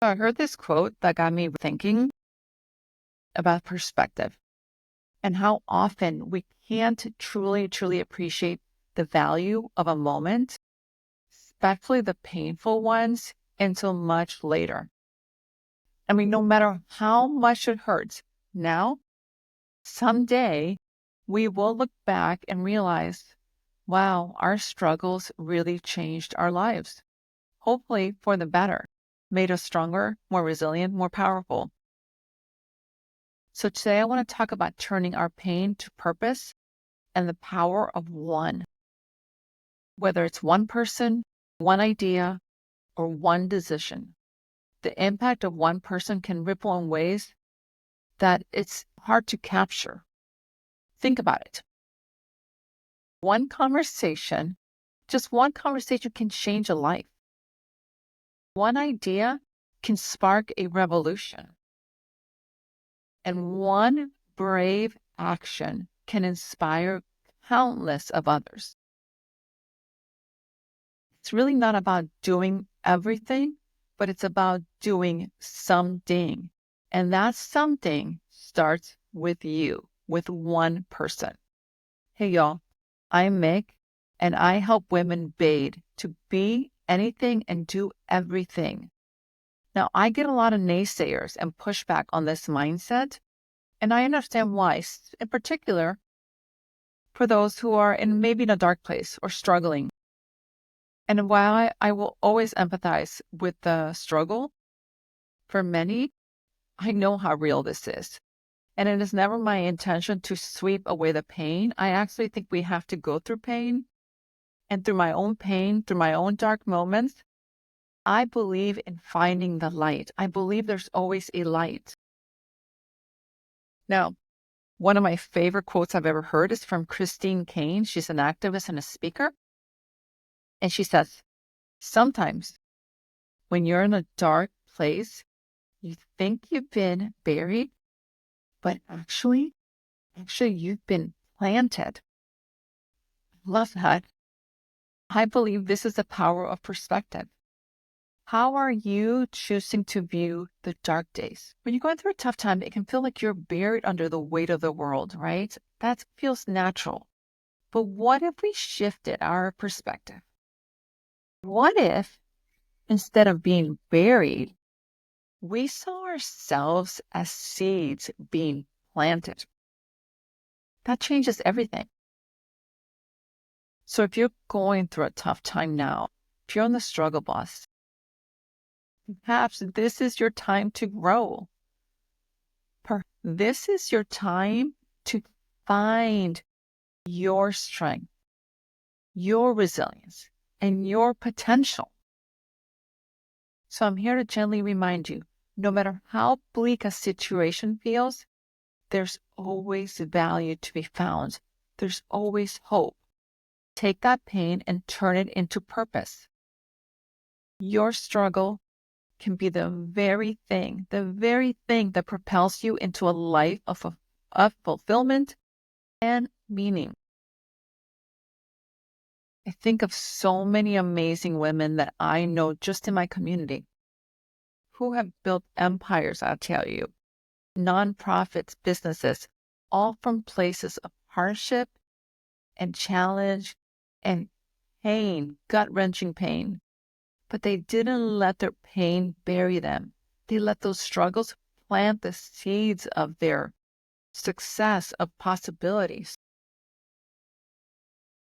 I heard this quote that got me thinking about perspective and how often we can't truly appreciate the value of a moment, especially the painful ones, until much later. I mean, no matter how much it hurts now, someday we will look back and realize, wow, our struggles really changed our lives. Hopefully for the better, made us stronger, more resilient, more powerful. So today I want to talk about turning our pain to purpose and the power of one. Whether it's one person, one idea, or one decision, the impact of one person can ripple in ways that it's hard to capture. Think about it. One conversation, just one conversation can change a life. One idea can spark a revolution. And one brave action can inspire countless of others. It's really not about doing everything, but it's about doing something. And that something starts with you, with one person. Hey, y'all, I'm Meg, and I help women bathe to be anything and do everything. Now, I get a lot of naysayers and pushback on this mindset, and I understand why, in particular, for those who are maybe in a dark place or struggling. And while I will always empathize with the struggle, for many, I know how real this is. And it is never my intention to sweep away the pain. I actually think we have to go through pain. And through my own pain, through my own dark moments, I believe in finding the light. I believe there's always a light. Now, one of my favorite quotes I've ever heard is from Christine Kane. She's an activist and a speaker. And she says, sometimes when you're in a dark place, you think you've been buried, but actually you've been planted. Love that. I believe this is the power of perspective. How are you choosing to view the dark days? When you're going through a tough time, it can feel like you're buried under the weight of the world, right? That feels natural. But what if we shifted our perspective? What if instead of being buried, we saw ourselves as seeds being planted? That changes everything. So if you're going through a tough time now, if you're on the struggle bus, perhaps this is your time to grow. This is your time to find your strength, your resilience, and your potential. So I'm here to gently remind you, no matter how bleak a situation feels, there's always value to be found. There's always hope. Take that pain and turn it into purpose. Your struggle can be the very thing that propels you into a life of fulfillment and meaning. I think of so many amazing women that I know just in my community who have built empires, I'll tell you, nonprofits, businesses, all from places of hardship and challenge and pain, gut-wrenching pain. But they didn't let their pain bury them. They let those struggles plant the seeds of their success, of possibilities.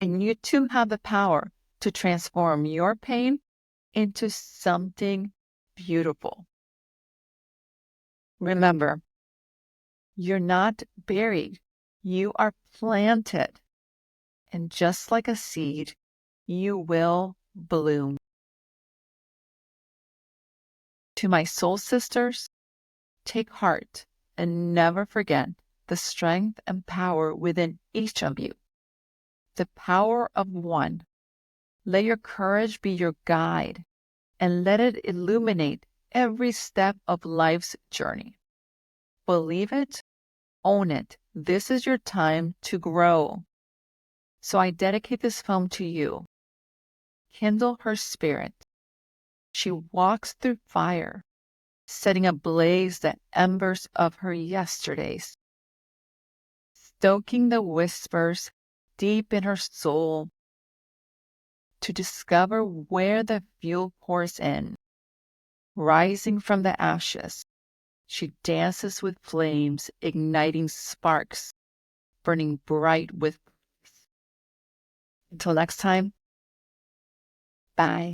And you too have the power to transform your pain into something beautiful. Remember, you're not buried. You are planted. And just like a seed, you will bloom. To my soul sisters, take heart and never forget the strength and power within each of you. The power of one. Let your courage be your guide and let it illuminate every step of life's journey. Believe it, own it. This is your time to grow. So I dedicate this poem to you. Kindle her spirit. She walks through fire, setting ablaze the embers of her yesterdays, stoking the whispers deep in her soul to discover where the fuel pours in. Rising from the ashes, she dances with flames, igniting sparks, burning bright with peace. Until next time, bye.